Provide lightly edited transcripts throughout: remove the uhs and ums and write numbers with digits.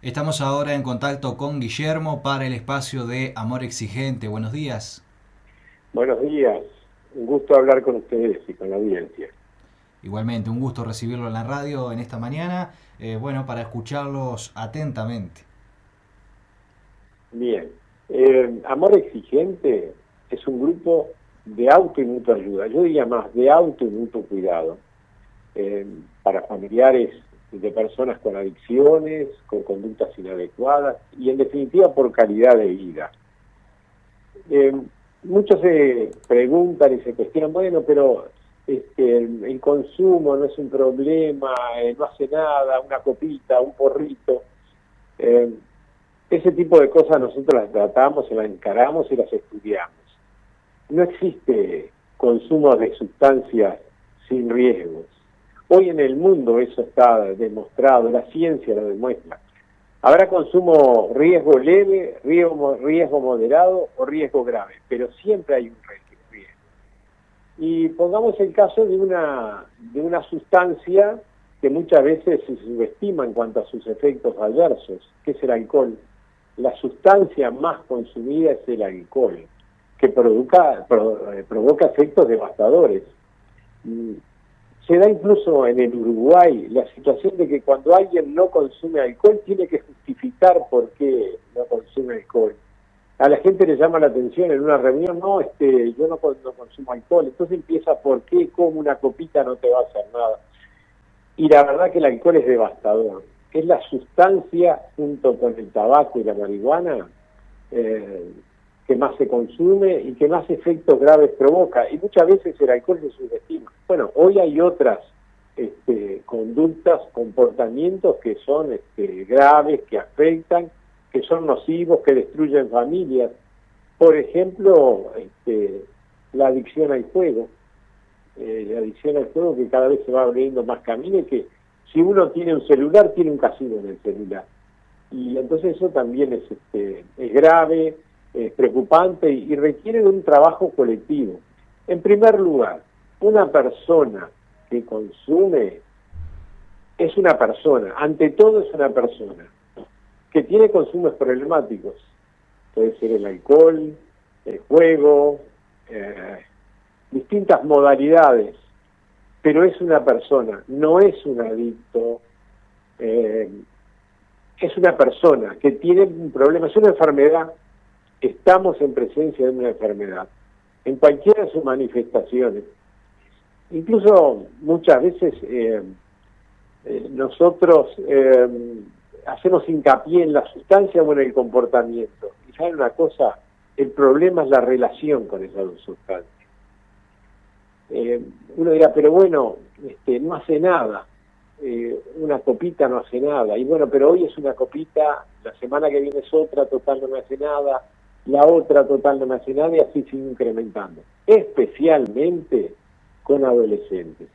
Estamos ahora en contacto con Guillermo para el espacio de Amor Exigente. Buenos días. Buenos días, un gusto hablar con ustedes y con la audiencia. Igualmente, un gusto recibirlo en la radio en esta mañana. Para escucharlos atentamente. Bien, Amor Exigente es un grupo de auto y mutua ayuda, yo diría más de auto y mutuo cuidado, eh, para familiares de personas con adicciones, con conductas inadecuadas y en definitiva por calidad de vida. Eh, Muchos se preguntan y se cuestionan, bueno, pero el consumo no es un problema, no hace nada, una copita, un porrito. Eh, Ese tipo de cosas nosotros las tratamos, las encaramos y las estudiamos. No existe consumo de sustancias sin riesgos. Hoy en el mundo eso está demostrado, la ciencia lo demuestra. Habrá consumo riesgo leve, riesgo moderado o riesgo grave, pero siempre hay un riesgo. Y pongamos el caso de una sustancia que muchas veces se subestima en cuanto a sus efectos adversos, que es el alcohol. La sustancia más consumida es el alcohol, que provoca efectos devastadores. Mm, Se da incluso en el Uruguay la situación de que cuando alguien no consume alcohol tiene que justificar por qué no consume alcohol. A la gente le llama la atención en una reunión, no, yo no consumo alcohol, entonces empieza por qué, como una copita no te va a hacer nada. Y la verdad que el alcohol es devastador. Es la sustancia, junto con el tabaco y la marihuana, eh, que más se consume y que más efectos graves provoca. Y muchas veces el alcohol se subestima. Bueno, hoy hay otras conductas, comportamientos que son graves, que afectan, que son nocivos, que destruyen familias. Por ejemplo, la adicción al juego. La adicción al juego que cada vez se va abriendo más camino y que si uno tiene un celular, tiene un casino en el celular. Y entonces eso también es grave, es preocupante y requiere de un trabajo colectivo. En primer lugar, una persona que consume es una persona, ante todo es una persona, que tiene consumos problemáticos. Puede ser el alcohol, el juego, eh, distintas modalidades, pero es una persona, no es un adicto, eh, es una persona que tiene un problema, es una enfermedad. Estamos en presencia de una enfermedad, en cualquiera de sus manifestaciones. Incluso muchas veces nosotros hacemos hincapié en la sustancia o en el comportamiento. Y saben una cosa, el problema es la relación con esa sustancia. Uno dirá, pero bueno, no hace nada, una copita no hace nada, y bueno, pero hoy es una copita, la semana que viene es otra, total no me hace nada, la otra total no me hace nada, y así sigue incrementando, especialmente con adolescentes,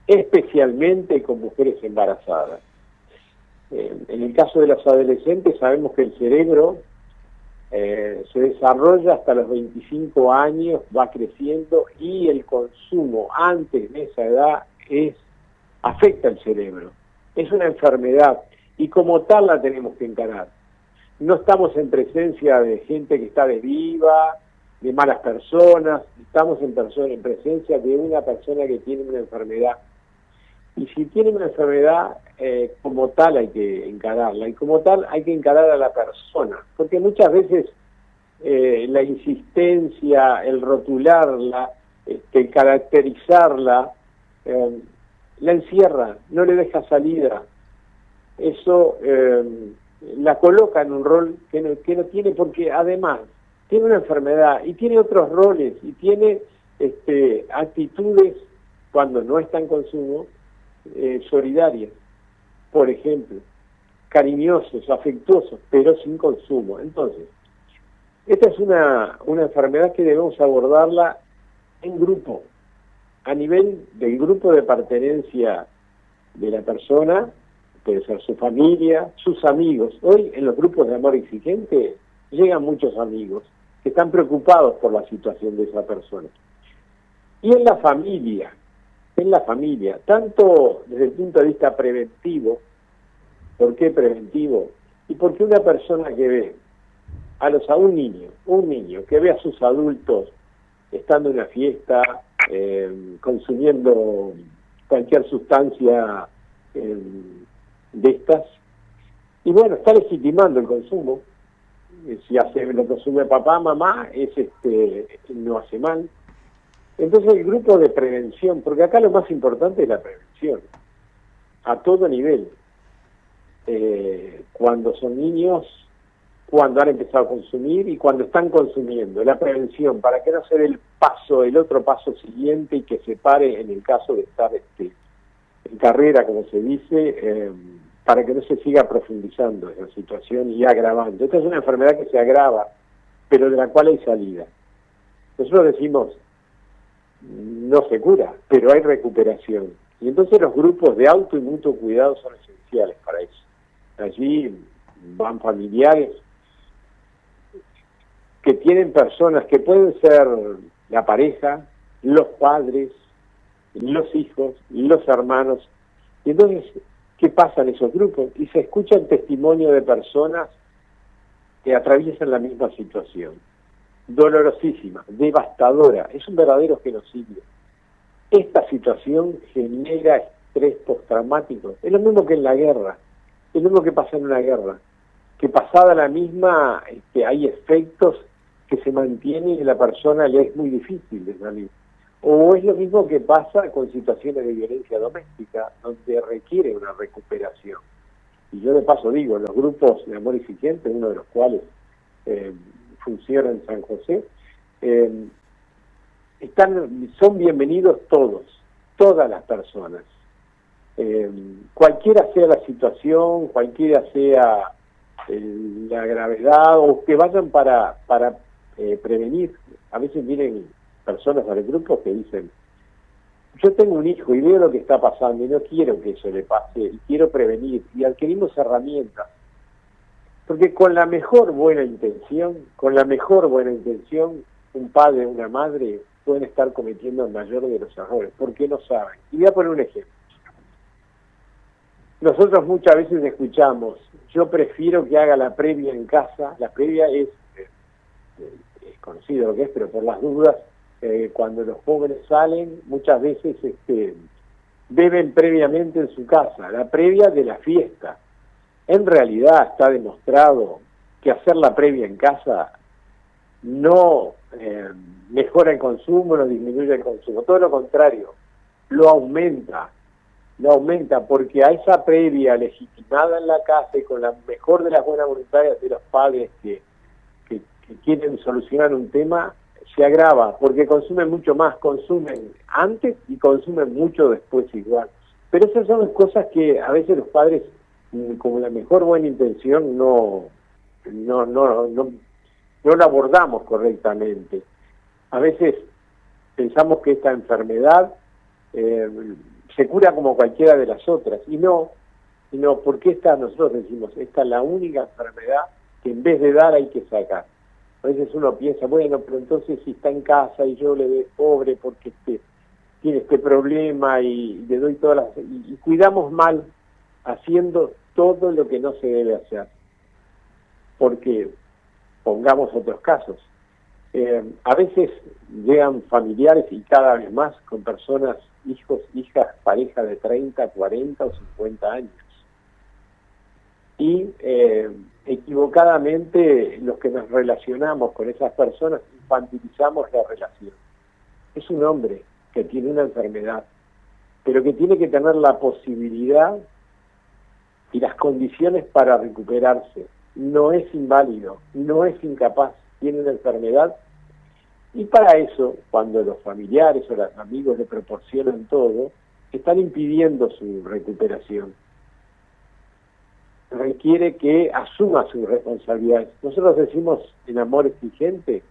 especialmente con mujeres embarazadas. En el caso de los adolescentes sabemos que el cerebro se desarrolla hasta los 25 años, va creciendo y el consumo antes de esa edad afecta el cerebro. Es una enfermedad y como tal la tenemos que encarar. No estamos en presencia de gente que está de viva, de malas personas, estamos en presencia de una persona que tiene una enfermedad. Y si tiene una enfermedad, como tal hay que encararla, y como tal hay que encarar a la persona, porque muchas veces la insistencia, el rotularla, el caracterizarla, la encierra, no le deja salida. Eso la coloca en un rol que no tiene, porque además tiene una enfermedad y tiene otros roles y tiene actitudes cuando no está en consumo, solidarias, por ejemplo, cariñosos, afectuosos, pero sin consumo. Entonces, esta es una enfermedad que debemos abordarla en grupo, a nivel del grupo de pertenencia de la persona, puede ser su familia, sus amigos. Hoy en los grupos de amor exigente llegan muchos amigos que están preocupados por la situación de esa persona. Y en la familia, tanto desde el punto de vista preventivo. ¿Por qué preventivo? Y porque una persona que ve a un niño que ve a sus adultos estando en una fiesta, consumiendo cualquier sustancia de estas, y bueno, está legitimando el consumo. Si lo consume papá, mamá, no hace mal. Entonces el grupo de prevención, porque acá lo más importante es la prevención, a todo nivel. Cuando son niños, cuando han empezado a consumir y cuando están consumiendo, la prevención, para que no se dé el otro paso siguiente y que se pare en el caso de estar en carrera, como se dice, para que no se siga profundizando esa situación y agravando. Esta es una enfermedad que se agrava, pero de la cual hay salida. Nosotros decimos, no se cura, pero hay recuperación. Y entonces los grupos de auto y mutuo cuidado son esenciales para eso. Allí van familiares que tienen personas que pueden ser la pareja, los padres, los hijos, los hermanos. Y entonces, ¿qué pasa en esos grupos? Y se escucha el testimonio de personas que atraviesan la misma situación. Dolorosísima, devastadora, es un verdadero genocidio. Esta situación genera estrés postraumático. Es lo mismo que en la guerra, es lo mismo que pasa en una guerra, que pasada la misma hay efectos que se mantienen y a la persona le es muy difícil de salir. O es lo mismo que pasa con situaciones de violencia doméstica, donde requiere una recuperación. Y yo de paso digo, los grupos de amor eficiente, uno de los cuales funciona en San José, son bienvenidos todas las personas. Cualquiera sea la situación, cualquiera sea la gravedad, o que vayan para prevenir. A veces vienen personas al grupo que dicen, yo tengo un hijo y veo lo que está pasando y no quiero que eso le pase, y quiero prevenir, y adquirimos herramientas. Porque con la mejor buena intención, un padre o una madre pueden estar cometiendo el mayor de los errores, porque no saben. Y voy a poner un ejemplo. Nosotros muchas veces escuchamos, yo prefiero que haga la previa en casa. La previa es conocido lo que es, pero por las dudas, cuando los jóvenes salen, muchas veces beben previamente en su casa, la previa de la fiesta. En realidad está demostrado que hacer la previa en casa no mejora el consumo, no disminuye el consumo, todo lo contrario, lo aumenta, porque a esa previa legitimada en la casa y con la mejor de las buenas voluntades de los padres que quieren solucionar un tema, se agrava, porque consumen mucho más, consumen antes y consumen mucho después igual. Pero esas son cosas que a veces los padres, con la mejor buena intención, no la abordamos correctamente. A veces pensamos que esta enfermedad se cura como cualquiera de las otras, y no, porque nosotros decimos, esta es la única enfermedad que en vez de dar hay que sacar. A veces uno piensa, bueno, pero entonces si está en casa y yo le doy pobre porque tiene este problema y le doy todas las... Y cuidamos mal, haciendo todo lo que no se debe hacer. Porque, pongamos otros casos, a veces llegan familiares y cada vez más con personas, hijos, hijas, pareja de 30, 40 o 50 años. Y equivocadamente los que nos relacionamos con esas personas infantilizamos la relación. Es un hombre que tiene una enfermedad, pero que tiene que tener la posibilidad y las condiciones para recuperarse. No es inválido, no es incapaz, tiene una enfermedad, y para eso, cuando los familiares o los amigos le proporcionan todo, están impidiendo su recuperación. Requiere que asuma sus responsabilidades. Nosotros decimos en Amor Exigente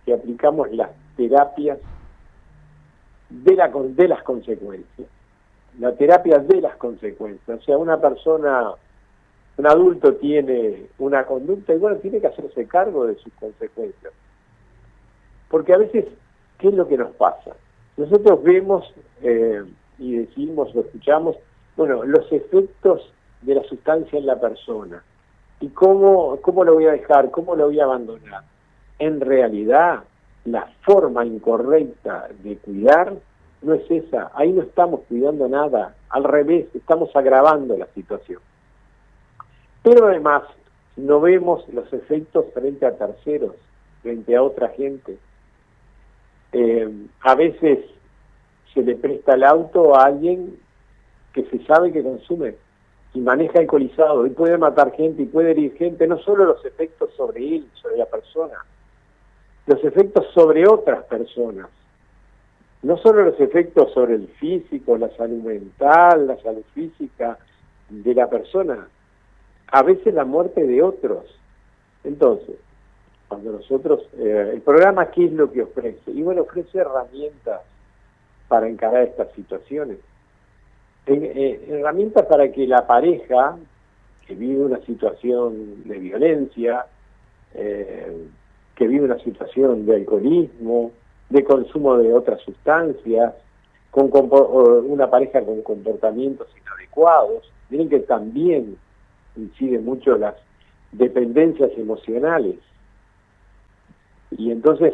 que aplicamos las terapias de las consecuencias. La terapia de las consecuencias. O sea, una persona, un adulto tiene una conducta y bueno, tiene que hacerse cargo de sus consecuencias. Porque a veces, ¿qué es lo que nos pasa? Nosotros vemos y decimos o escuchamos, bueno, los efectos de la sustancia en la persona. ¿Y cómo lo voy a dejar? ¿Cómo lo voy a abandonar? En realidad, la forma incorrecta de cuidar no es esa. Ahí no estamos cuidando nada. Al revés, estamos agravando la situación. Pero además, no vemos los efectos frente a terceros, frente a otra gente. A veces se le presta el auto a alguien que se sabe que consume y maneja alcoholizado y puede matar gente y puede herir gente, no solo los efectos sobre él, sobre la persona, los efectos sobre otras personas, no solo los efectos sobre el físico, la salud mental, la salud física de la persona, a veces la muerte de otros. Entonces, cuando nosotros, el programa, ¿qué es lo que ofrece? Y bueno, ofrece herramientas para encarar estas situaciones. Herramientas para que la pareja que vive una situación de violencia, que vive una situación de alcoholismo, de consumo de otras sustancias, con una pareja con comportamientos inadecuados, miren que también inciden mucho las dependencias emocionales. Y entonces,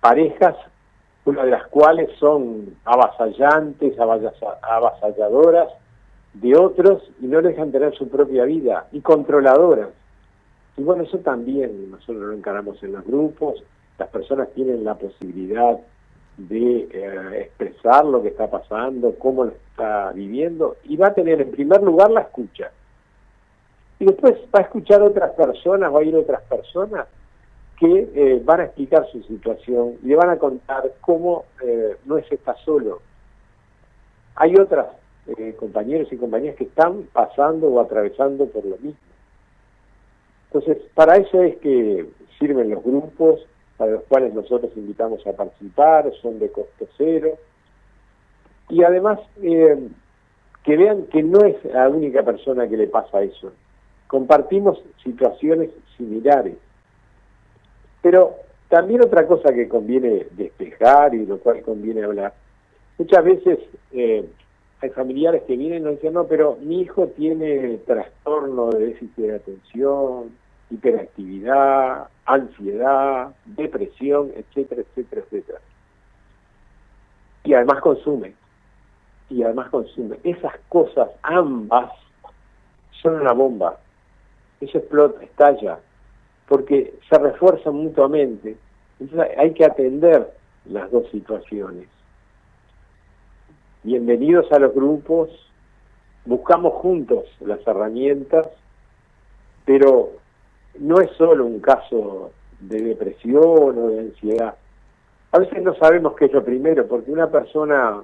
parejas, una de las cuales son avasallantes, avasalladoras de otros y no dejan tener su propia vida, y controladoras. Y bueno, eso también nosotros lo encaramos en los grupos. Las personas tienen la posibilidad de expresar lo que está pasando, cómo lo está viviendo, y va a tener en primer lugar la escucha. Y después va a escuchar otras personas, va a ir otras personas que van a explicar su situación y le van a contar cómo no es está solo. Hay otras compañeros y compañeras que están pasando o atravesando por lo mismo. Entonces, para eso es que sirven los grupos, para los cuales nosotros invitamos a participar, son de costo cero. Y además, que vean que no es la única persona que le pasa eso. Compartimos situaciones similares. Pero también otra cosa que conviene despejar y lo cual conviene hablar. Muchas veces hay familiares que vienen y nos dicen, no, pero mi hijo tiene trastorno de déficit de atención, hiperactividad, ansiedad, depresión, etcétera, etcétera, etcétera. Y además consume. Esas cosas, ambas, son una bomba. Eso explota, estalla, porque se refuerzan mutuamente. Entonces hay que atender las dos situaciones. Bienvenidos a los grupos, buscamos juntos las herramientas, pero no es solo un caso de depresión o de ansiedad. A veces no sabemos qué es lo primero, porque una persona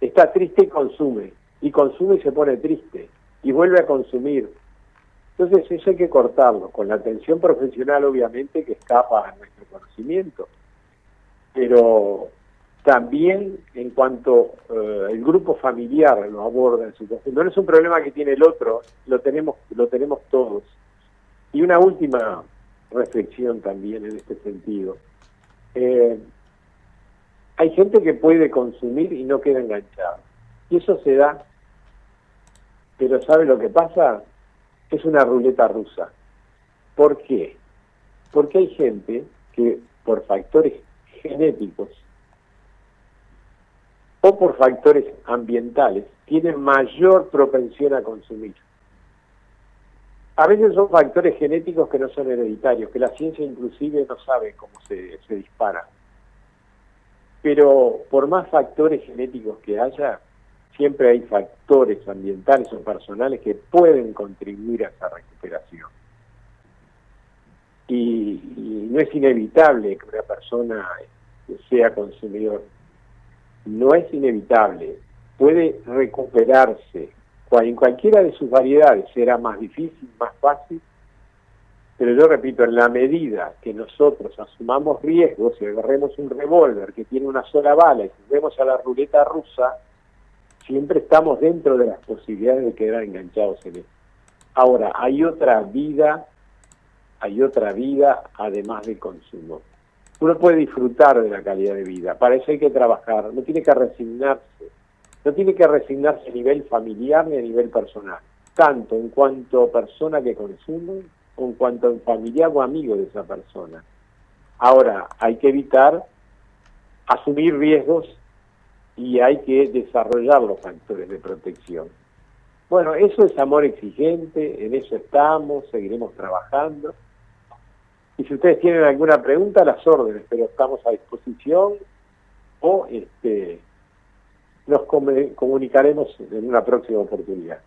está triste y consume y se pone triste, y vuelve a consumir. Entonces eso hay que cortarlo, con la atención profesional obviamente que escapa a nuestro conocimiento, pero también en cuanto el grupo familiar lo aborda en su conjunto. No es un problema que tiene el otro, lo tenemos todos. Y una última reflexión también en este sentido. Hay gente que puede consumir y no queda enganchada, y eso se da, pero ¿sabe lo que pasa? Es una ruleta rusa. ¿Por qué? Porque hay gente que por factores genéticos o por factores ambientales tienen mayor propensión a consumir. A veces son factores genéticos que no son hereditarios, que la ciencia inclusive no sabe cómo se dispara. Pero por más factores genéticos que haya, siempre hay factores ambientales o personales que pueden contribuir a esa recuperación. Y no es inevitable que una persona sea consumidor. No es inevitable. Puede recuperarse. En cualquiera de sus variedades será más difícil, más fácil. Pero yo repito, en la medida que nosotros asumamos riesgos y agarremos un revólver que tiene una sola bala y juguemos a la ruleta rusa, siempre estamos dentro de las posibilidades de quedar enganchados en esto. Ahora, hay otra vida además del consumo. Uno puede disfrutar de la calidad de vida, para eso hay que trabajar, no tiene que resignarse a nivel familiar ni a nivel personal. tanto en cuanto a persona que consume, o en cuanto a familiar o amigo de esa persona. Ahora, hay que evitar asumir riesgos y hay que desarrollar los factores de protección. Bueno, eso es amor exigente, en eso estamos, seguiremos trabajando. Y si ustedes tienen alguna pregunta, las órdenes, pero estamos a disposición o nos comunicaremos en una próxima oportunidad.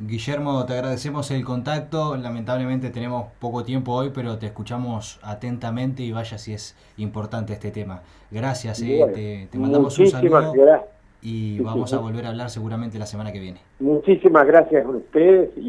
Guillermo, te agradecemos el contacto. Lamentablemente tenemos poco tiempo hoy, pero te escuchamos atentamente y vaya si es importante este tema. Gracias, Bueno, te mandamos un saludo y sí, vamos sí, a volver a hablar seguramente la semana que viene. muchísimas gracias a ustedes y